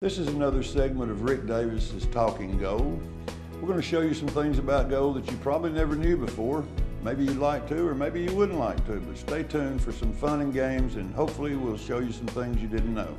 This is another segment of Rick Davis's Talking Gold. We're going to show you some things about gold that you probably never knew before. Maybe you'd like to, or maybe you wouldn't like to, but stay tuned for some fun and games, and hopefully we'll show you some things you didn't know.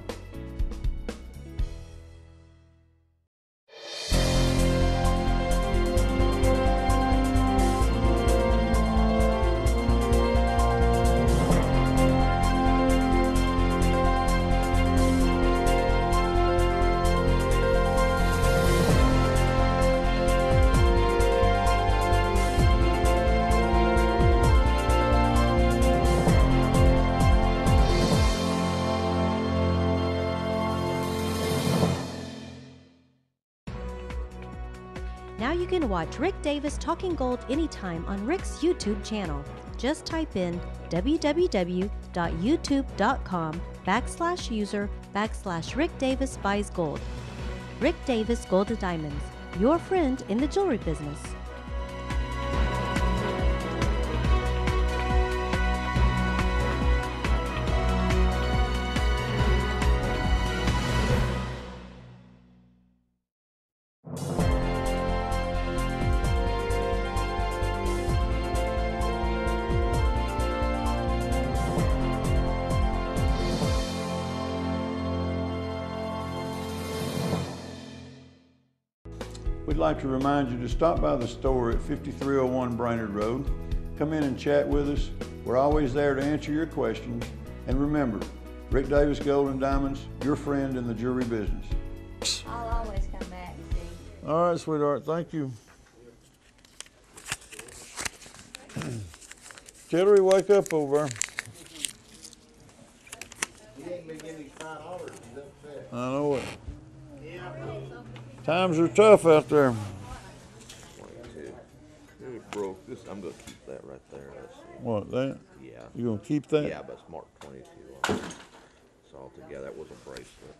Now you can watch Rick Davis Talking Gold anytime on Rick's YouTube channel. Just type in www.youtube.com/user/Rick Davis buys gold. Rick Davis Gold and Diamonds, your friend in the jewelry business. We'd like to remind you to stop by the store at 5301 Brainerd Road. Come in and chat with us. We're always there to answer your questions. And remember, Rick Davis Gold and Diamonds, your friend in the jewelry business. I'll always come back and see you. All right, sweetheart, thank you. Hillary, wake up over there. He ain't been getting his $5. He's upset. I know it. Times are tough out there. 22. It broke this. I'm gonna keep that right there. Let's see. What, that? Yeah. You gonna keep that? Yeah, but it's marked 22 on it. So altogether, that was a bracelet.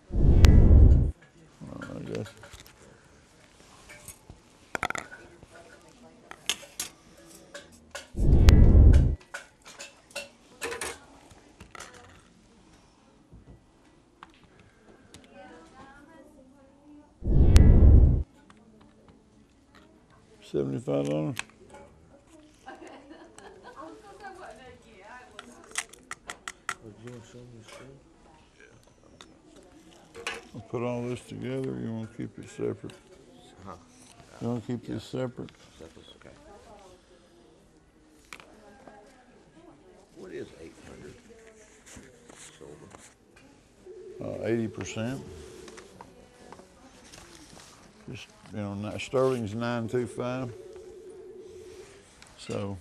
I guess. $75. I'll put all this together. You want to keep it separate? Huh? You want to keep this separate? That's okay. What is 800 silver? 80%. Just, you know, sterling's 925. So,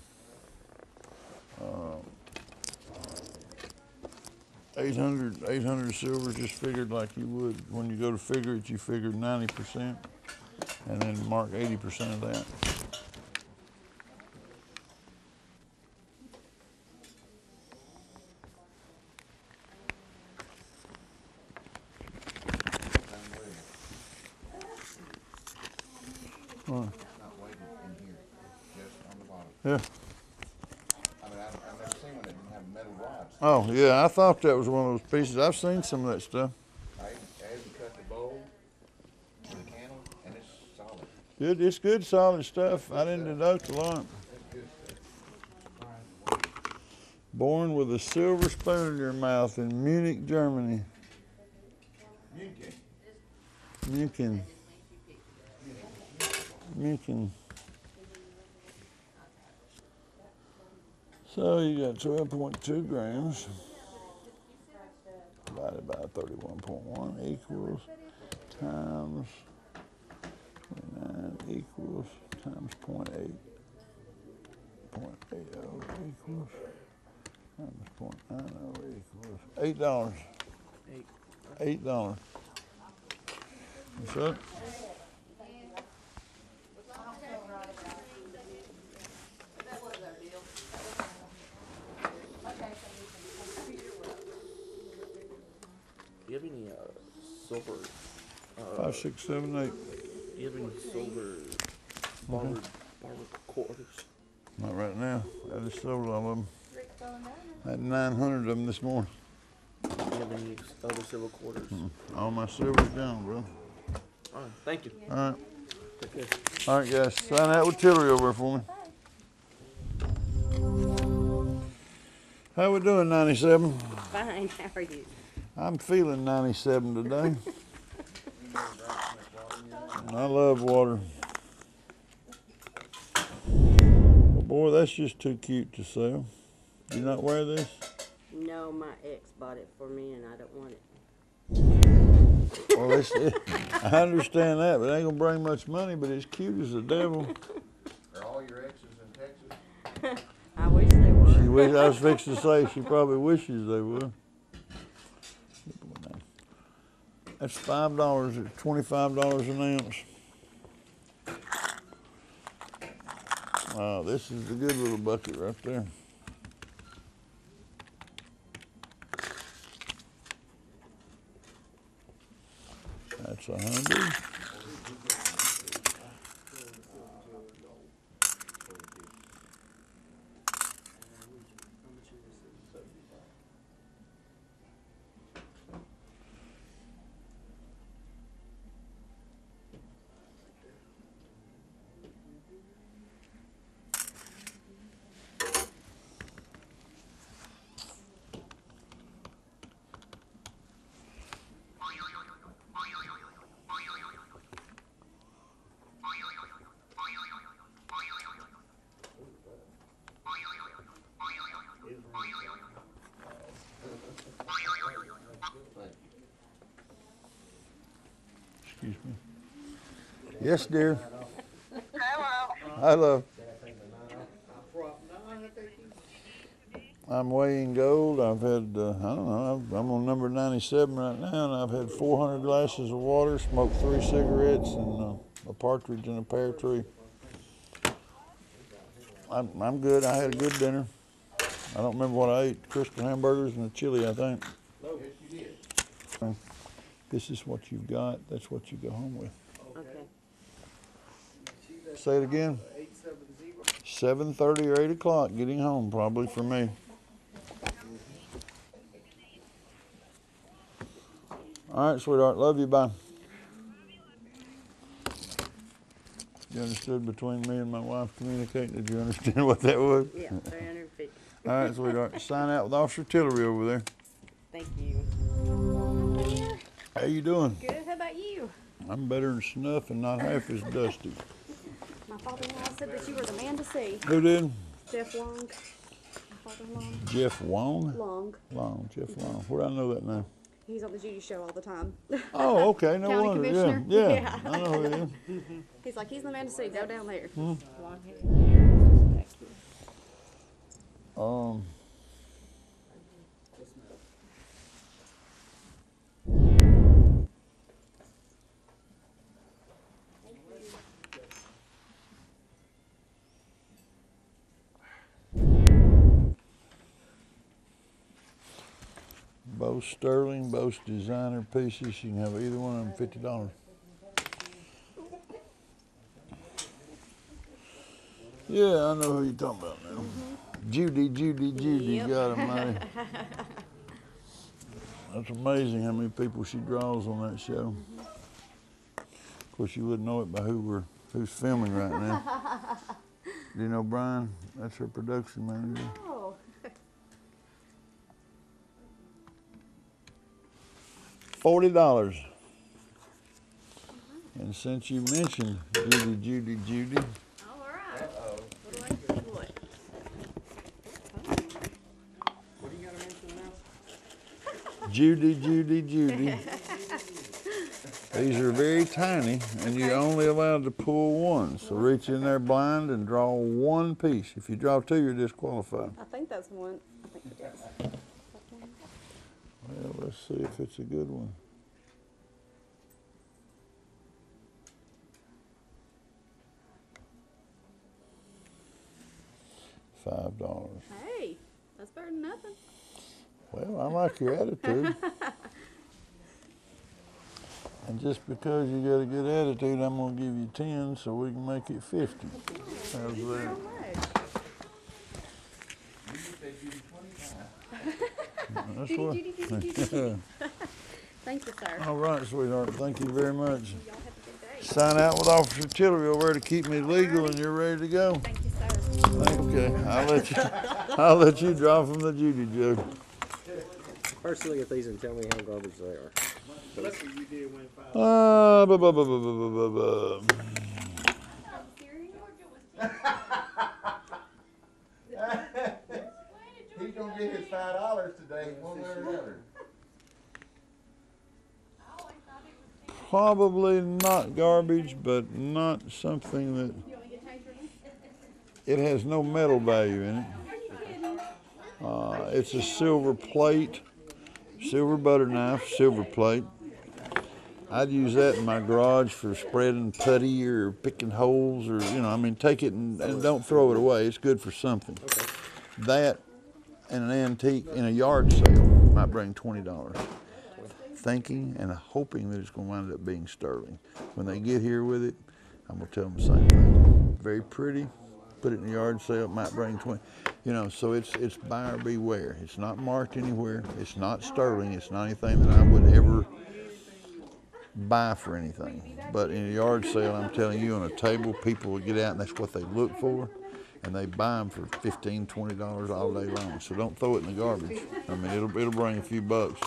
800 silver, just figured like you would when you go to figure it, you figured 90% and then mark 80% of that. Not waiting in here, just on the bottom. Yeah. I mean, I've never seen one that didn't have metal rods. Oh, yeah, I thought that was one of those pieces. I've seen some of that stuff. I even cut the bowl, the candle, and it's solid. Good, it's good, solid stuff. I didn't deduct a lot. That's good stuff. Born with a silver spoon in your mouth in Munich, Germany. Munich. So you got 12.2 grams divided by 31.1 equals times 29 equals times 0.8. 0.80 equals times 0.90 equals $8. $8. What's up? Do you have any silver? 5, 6, 7, 8. Do you have any silver barber quarters? Not right now. I just sold all of them. I had 900 of them this morning. Do you have have any other silver quarters. All my silver's gone, bro. All right, thank you. All right. Take care. All right, guys. Sign that with Tillery over for me. How we doing, 97? Fine, how are you? I'm feeling 97 today. I love water. Well, boy, that's just too cute to sell. Do you not wear this? No, my ex bought it for me and I don't want it. Well, I understand that, but it ain't gonna bring much money, but it's cute as the devil. Are all your exes in Texas? I wish they were. I was fixing to say she probably wishes they would. That's $5. It's $25 an ounce. Wow, this is a good little bucket right there. That's 100. Excuse me. Yes, dear. Hello. Hello. I'm weighing gold. I've had, I don't know, I'm on number 97 right now, and I've had 400 glasses of water, smoked 3 cigarettes, and a partridge in a pear tree. I'm good. I had a good dinner. I don't remember what I ate. Crystal hamburgers and a chili, I think. This is what you've got. That's what you go home with. Okay. Say it again. 7:30 or 8 o'clock getting home, probably for me. All right, sweetheart. Love you. Bye. You understood between me and my wife communicating? Did you understand what that was? Yeah, 350. All right, sweetheart. Sign out with Officer Tillery over there. Thank you. How you doing? Good. How about you? I'm better than snuff and not half as dusty. My father-in-law said that you were the man to see. Who did? Jeff Long. My father-in-law. Jeff Wong? Long. Long, Jeff Long. Where do I know that name? He's on the Judy show all the time. Oh, okay. No County wonder. commissioner? Yeah, yeah. Yeah. I know who he is. He's like, he's the man to see. Go down there. Hmm. Long hair. Both sterling, both designer pieces. You can have either one of them $50. Yeah, I know who you're talking about now. Judy. Yep. God almighty. That's amazing how many people she draws on that show. Of course, you wouldn't know it by who's filming right now. Do you know Brian? That's her production manager. Oh. $40. And since you mentioned Judy. All right. What do I do? What? What do you gotta mention now? Judy. These are very tiny, and you're only allowed to pull one. So reach in there blind and draw one piece. If you draw two, you're disqualified. I think that's one. I think it is. Well, let's see if it's a good one. $5. Hey, that's better than nothing. Well, I like your attitude. And just because you got a good attitude, I'm gonna give you 10 so we can make it 50. How's Thank you that? so much. You said you 20 times. That's what. Thank you, sir. All right, sweetheart. Thank you very much. Y'all have a good day. Sign out with Officer Tillery over there to keep me legal, and you're ready to go. Thank you, sir. Okay, I'll let you draw from the Judy jug. First look at these and tell me how garbage they are. Ba. He's gonna get his $5 today, one way or another. Probably not garbage, but not something that it has no metal value in it. It's a silver plate, silver butter knife, silver plate. I'd use that in my garage for spreading putty or picking holes, or take it and don't throw it away. It's good for something. Okay. That and an antique in a yard sale might bring $20. Thinking and hoping that it's going to wind up being sterling. When they get here with it, I'm going to tell them the same thing. Very pretty. Put it in the yard sale. It might bring 20. So it's buyer beware. It's not marked anywhere. It's not sterling. It's not anything that I would ever buy for anything. But in a yard sale, I'm telling you, on a table, people will get out and that's what they look for. And they buy them for $15, $20 all day long. So don't throw it in the garbage. I mean, it'll bring a few bucks.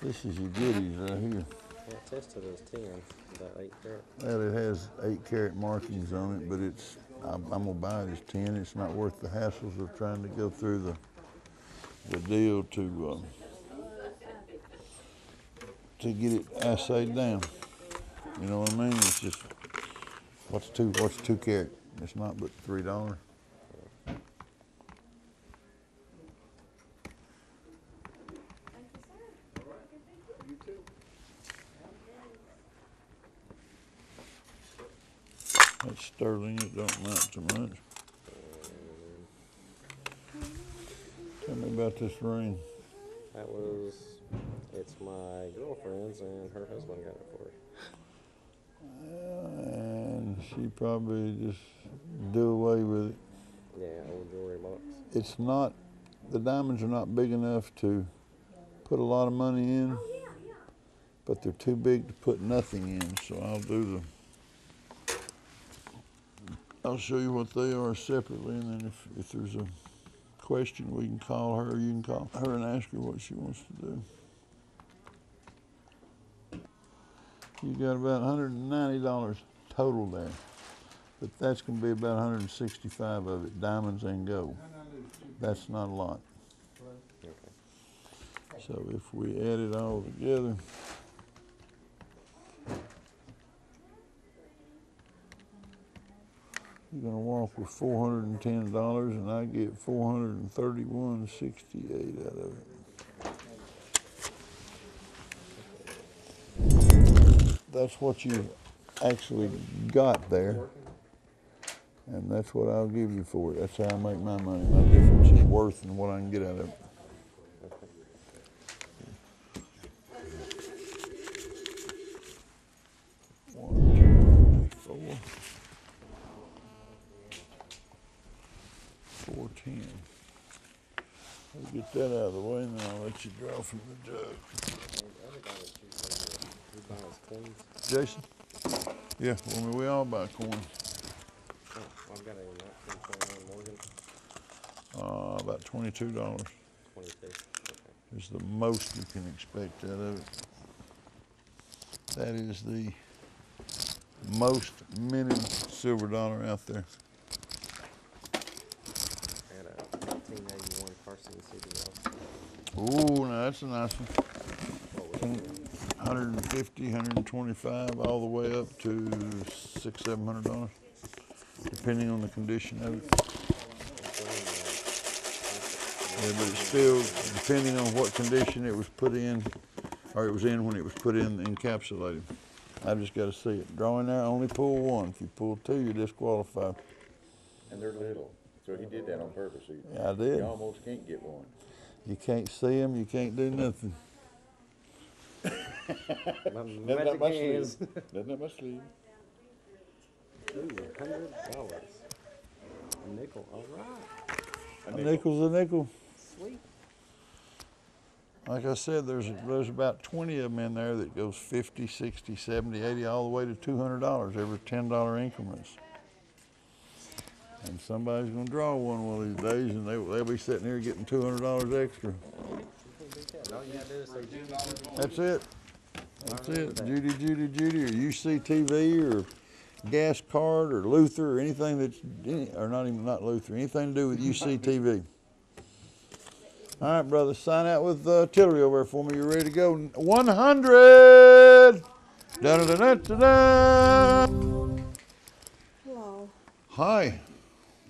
This is your goodies right here. Well, tested as 10, about 8 carat. Well, it has 8 carat markings on it, but I'm gonna buy it as 10. It's not worth the hassles of trying to go through the deal to get it assayed down. You know what I mean? It's just what's 2 carat? It's not but $3. That's sterling, it don't amount to much. Tell me about this ring. It's my girlfriend's and her husband got it for her. And she probably just do away with it. Yeah, old jewelry box. It's not, the diamonds are not big enough to put a lot of money in, but they're too big to put nothing in, so I'll show you what they are separately, and then if there's a question, we can call her, or you can call her and ask her what she wants to do. You got about $190 total there, but that's going to be about 165 of it, diamonds and gold. That's not a lot. Okay. So if we add it all together, you're going to walk with $410, and I get $431.68 out of it. That's what you actually got there, and that's what I'll give you for it. That's how I make my money. My difference is worth and what I can get out of it. One, 2, 3, 4. 410. I'll get that out of the way, and then I'll let you draw from the jug. Jason? Yeah, well, we all buy coins. Oh, I've got a 1921 Morgan. About $22 22. Okay. is the most you can expect out of it. That is the most minted silver dollar out there. I had a 1881 Carson City. Ooh, now that's a nice one. 150, 125, all the way up to $600, $700, depending on the condition of it. Yeah, but it's still depending on what condition it was put in, or it was in when it was put in encapsulated. I've just got to see it. Draw in there, only pull one. If you pull two, you're disqualified. And they're little, so he did that on purpose. I did. You almost can't get one. You can't see them, you can't do nothing. Magic hands. Doesn't have my sleeve. Ooh, $100. A nickel, all right. A nickel's a nickel. Sweet. Like I said, there's about 20 of them in there that goes 50, 60, 70, 80, all the way to $200 every $10 increments. And somebody's gonna draw one of these days, and they'll be sitting here getting $200 extra. All you gotta do is say Judy. That's it. That's it. Judy, Judy, Judy, or UCTV, or Gas Card, or Luther, or anything that's, or not Luther, anything to do with UCTV. All right, brother, sign out with Tillery over there for me. You're ready to go. 100! Da-da-da-da-da-da! Hello. Hi.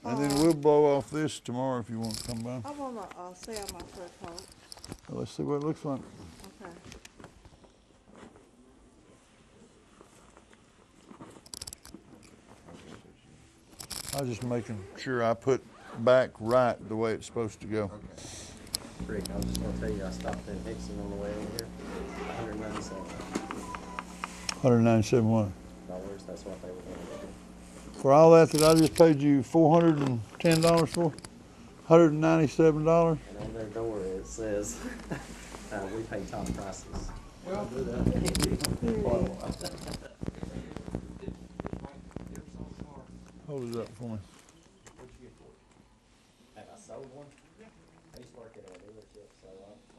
And then we'll blow off this tomorrow if you want to come by. I want to sell my fur coat. Well, let's see what it looks like. Okay. I was just making sure I put back right the way it's supposed to go. Rick, I was just gonna tell you, I stopped in Hickson on the way over here. 197 $197 what? that's what they were gonna do. For all that I just paid you $410 for? $197? And on their door it says, we pay top prices. Well, Hold it up for me. have I sold one? I used to work at a dealership, so,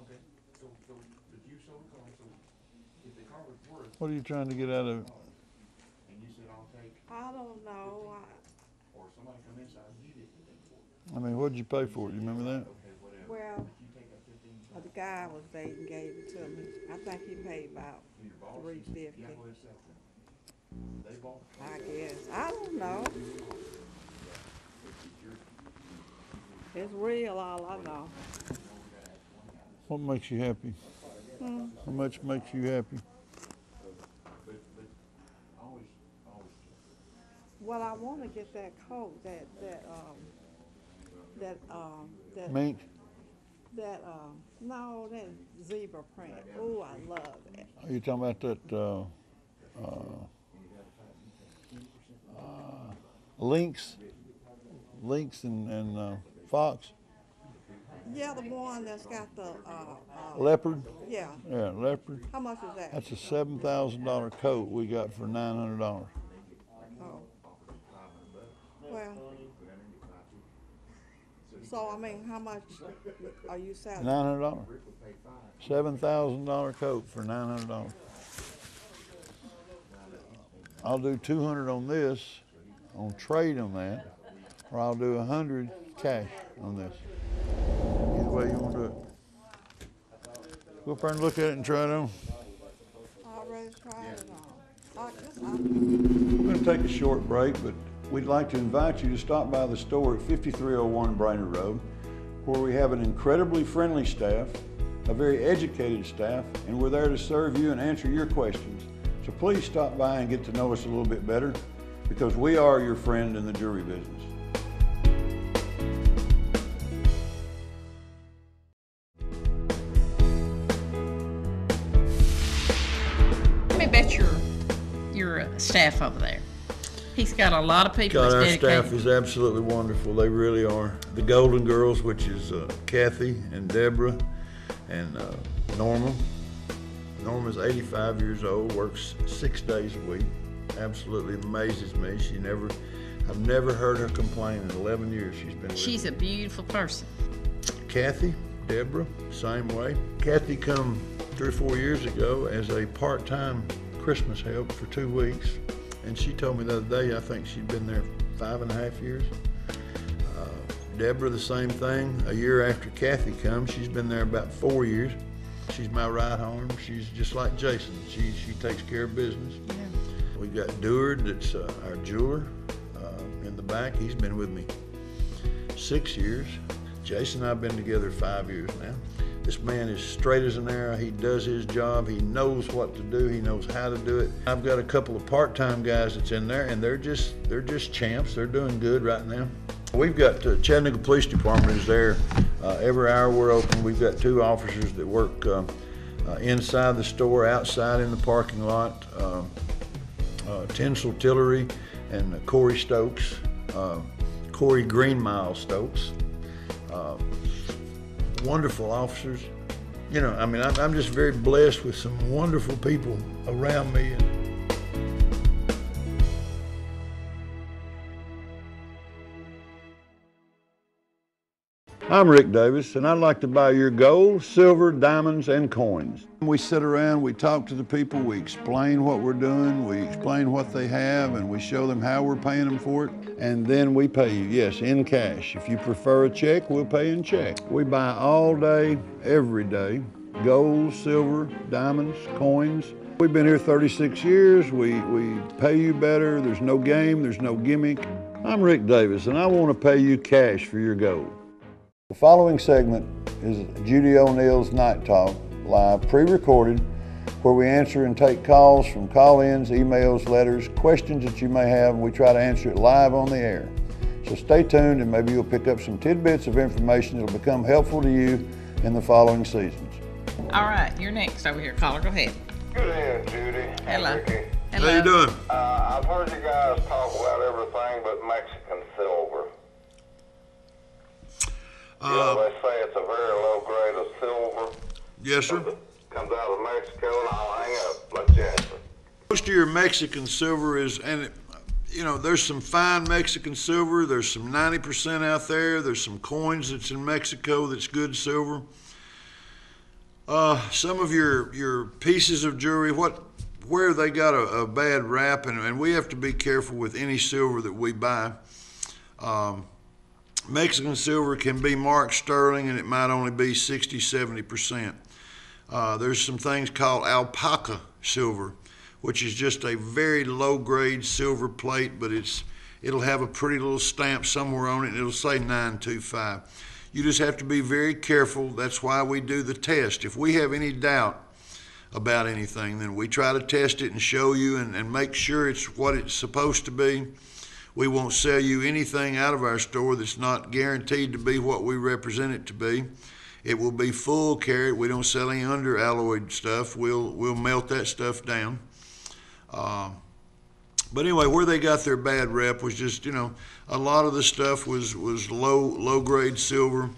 Okay, so if you sold the car, so if the car was worth, What are you trying to get out of it? and you said I'll take, I don't know. or somebody come inside, you didn't pay for it. I mean, what did you pay for it? You remember that? Okay, whatever. Well, You take a 15, the guy I was dating gave it to me. I think he paid about your boss, $350. you got to accept them. They bought, I guess. I don't know. It's real, all I know. What makes you happy? How much makes you happy? Well, I want to get that coat, that Mink? no, that zebra print. Ooh, I love it. Are you talking about that Lynx and Fox? Yeah, the one that's got the, Leopard? yeah. Yeah, leopard. How much is that? That's a $7,000 coat we got for $900. Oh. Well, so, I mean, how much are you selling? $900. $7,000 coat for $900. I'll do 200 on this, on trade on that, or I'll do 100 cash on this. Either way you want to do it. Go up there and look at it and try it on. I already tried it on. We're going to take a short break, but we'd like to invite you to stop by the store at 5301 Brainerd Road, where we have an incredibly friendly staff, a very educated staff, and we're there to serve you and answer your questions. So please stop by and get to know us a little bit better, because we are your friend in the jewelry business. Let me bet your staff over there. He's got a lot of people God, that's our dedicated. staff is absolutely wonderful. They really are. The Golden Girls, which is Kathy and Deborah and Norma. Norma's 85 years old, works 6 days a week. Absolutely amazes me. I've never heard her complain in 11 years she's been with She's me. a beautiful person. Kathy, Deborah, same way. Kathy come 3 or 4 years ago as a part-time Christmas help for 2 weeks. And she told me the other day, I think she'd been there 5.5 years. Deborah, the same thing. A year after Kathy comes, she's been there about 4 years. She's my right arm. She's just like Jason. She takes care of business. Yeah. We've got Deward, that's our jeweler in the back. He's been with me 6 years. Jason and I have been together 5 years now. This man is straight as an arrow. He does his job. He knows what to do. He knows how to do it. I've got a couple of part-time guys that's in there, and they're just champs. They're doing good right now. We've got Chattanooga Police Department is there every hour we're open. We've got 2 officers that work inside the store, outside in the parking lot. Tinsel Tillery and Corey Stokes, Corey Greenmile Stokes. Wonderful officers. You know, I mean, I'm just very blessed with some wonderful people around me. I'm Rick Davis, and I'd like to buy your gold, silver, diamonds, and coins. We sit around, we talk to the people, we explain what we're doing, we explain what they have, and we show them how we're paying them for it, and then we pay you, yes, in cash. If you prefer a check, we'll pay in check. We buy all day, every day, gold, silver, diamonds, coins. We've been here 36 years, we pay you better, there's no game, there's no gimmick. I'm Rick Davis, and I want to pay you cash for your gold. The following segment is Judy O'Neill's Night Talk, live, pre-recorded, where we answer and take calls from call-ins, emails, letters, questions that you may have, and we try to answer it live on the air. So stay tuned, and maybe you'll pick up some tidbits of information that will become helpful to you in the following seasons. All right, you're next over here, caller. Go ahead. Good evening, Judy. Hello. Ricky. Hello. How you doing? I've heard you guys talk about everything but Mexican silver. You know, they say it's a very low grade of silver. Yes, sir. Comes out of Mexico, and I'll hang up. Let's answer. Most of your Mexican silver is, you know, there's some fine Mexican silver. There's some 90% out there. There's some coins that's in Mexico that's good silver. Some of your pieces of jewelry, where they got a bad rap, and we have to be careful with any silver that we buy. Mexican silver can be marked sterling, and it might only be 60–70%. There's some things called alpaca silver, which is just a very low-grade silver plate, but it'll have a pretty little stamp somewhere on it, and it'll say 925. You just have to be very careful. That's why we do the test. If we have any doubt about anything, then we try to test it and show you and make sure it's what it's supposed to be. We won't sell you anything out of our store that's not guaranteed to be what we represent it to be. It will be full carat. We don't sell any under-alloyed stuff. We'll melt that stuff down. But anyway, where they got their bad rep was just, you know, a lot of the stuff was low-grade silver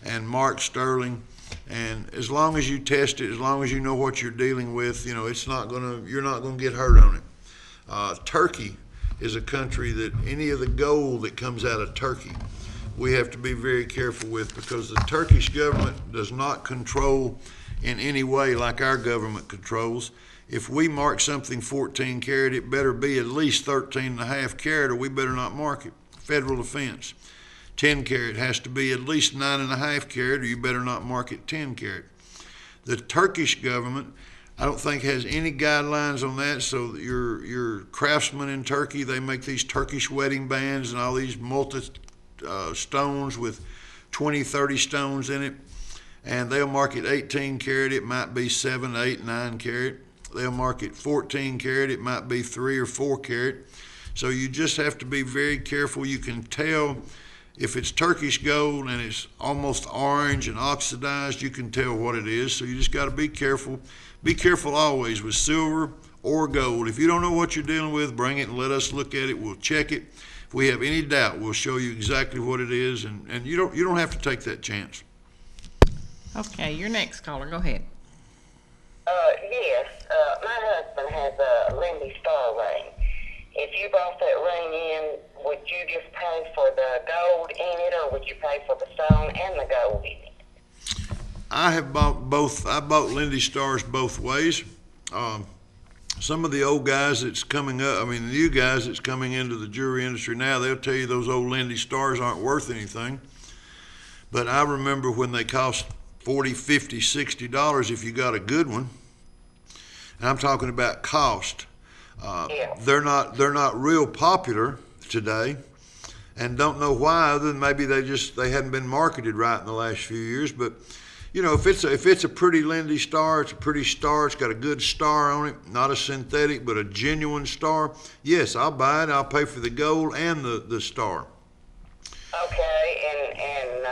and marked sterling. And as long as you test it, as long as you know what you're dealing with, you know, you're not gonna get hurt on it. Turkey is a country that any of the gold that comes out of Turkey, we have to be very careful with, because the Turkish government does not control in any way like our government controls. If we mark something 14 karat, it better be at least 13.5 karat, or we better not mark it. Federal offense. 10 karat has to be at least 9.5 karat, or you better not mark it 10 karat. The Turkish government, I don't think, has any guidelines on that, so your craftsmen in Turkey, they make these Turkish wedding bands and all these stones with 20, 30 stones in it, and they'll mark it 18 karat, it might be 7, 8, 9 karat. They'll mark it 14 karat, it might be 3 or 4 karat. So you just have to be very careful. You can tell if it's Turkish gold and it's almost orange and oxidized, you can tell what it is. So you just got to be careful. Be careful always with silver or gold. If you don't know what you're dealing with, bring it and let us look at it. We'll check it. If we have any doubt, we'll show you exactly what it is, and you don't have to take that chance. Okay, your next caller. Go ahead. Yes. My husband has a Lindy Star ring. If you brought that ring in, would you just pay for the gold in it, or would you pay for the stone and the gold in it? I have bought both. I bought Lindy Stars both ways. Some of the old guys that's coming up, I mean the new guys that's coming into the jewelry industry now, they'll tell you those old Lindy Stars aren't worth anything. But I remember when they cost $40, $50, $60 if you got a good one. And I'm talking about cost. They're not real popular today, and don't know why, other than maybe they hadn't been marketed right in the last few years. But you know, if it's a pretty Lindy Star, it's a pretty star, it's got a good star on it, not a synthetic but a genuine star, yes, I'll buy it. I'll pay for the gold and the star. Okay, and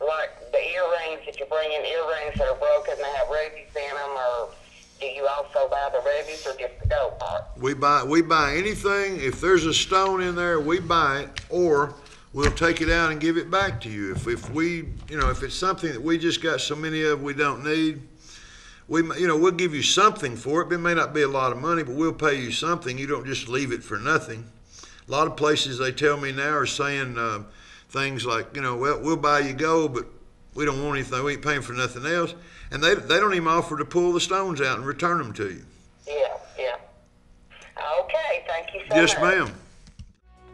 like the earrings that you bring bringing earrings that are broken that have rubies in them, or do you also buy the rubies or just the gold part? We buy anything. If there's a stone in there, we buy it, or we'll take it out and give it back to you. If we, if it's something that we just got so many of we don't need, we'll give you something for it. It may not be a lot of money, but we'll pay you something. You don't just leave it for nothing. A lot of places, they tell me now, are saying things like, well, we'll buy you gold, but we don't want anything. We ain't paying for nothing else. And they don't even offer to pull the stones out and return them to you. Yeah. Okay, thank you so much. Yes, ma'am.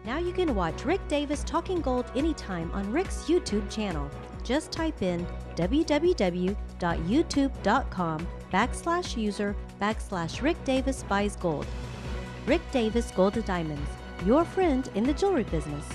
Now you can watch Rick Davis Talking Gold anytime on Rick's YouTube channel. Just type in www.youtube.com/user/Rick Davis Buys Gold. Rick Davis Gold and Diamonds, your friend in the jewelry business.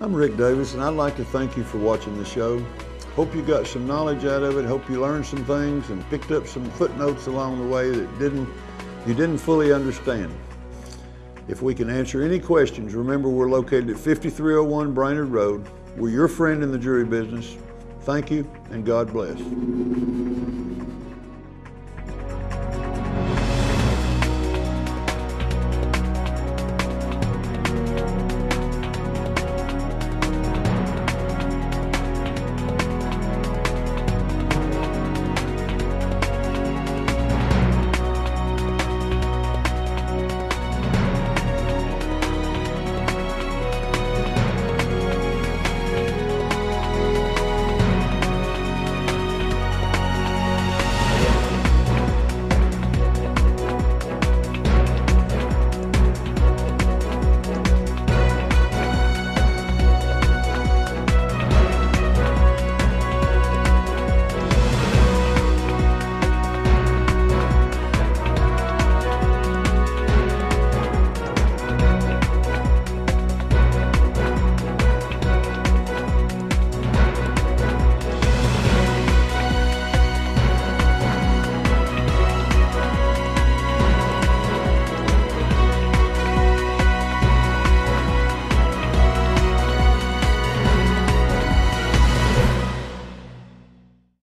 I'm Rick Davis, and I'd like to thank you for watching the show. Hope you got some knowledge out of it. Hope you learned some things and picked up some footnotes along the way that you didn't fully understand. If we can answer any questions, remember we're located at 5301 Brainerd Road. We're your friend in the jewelry business. Thank you, and God bless.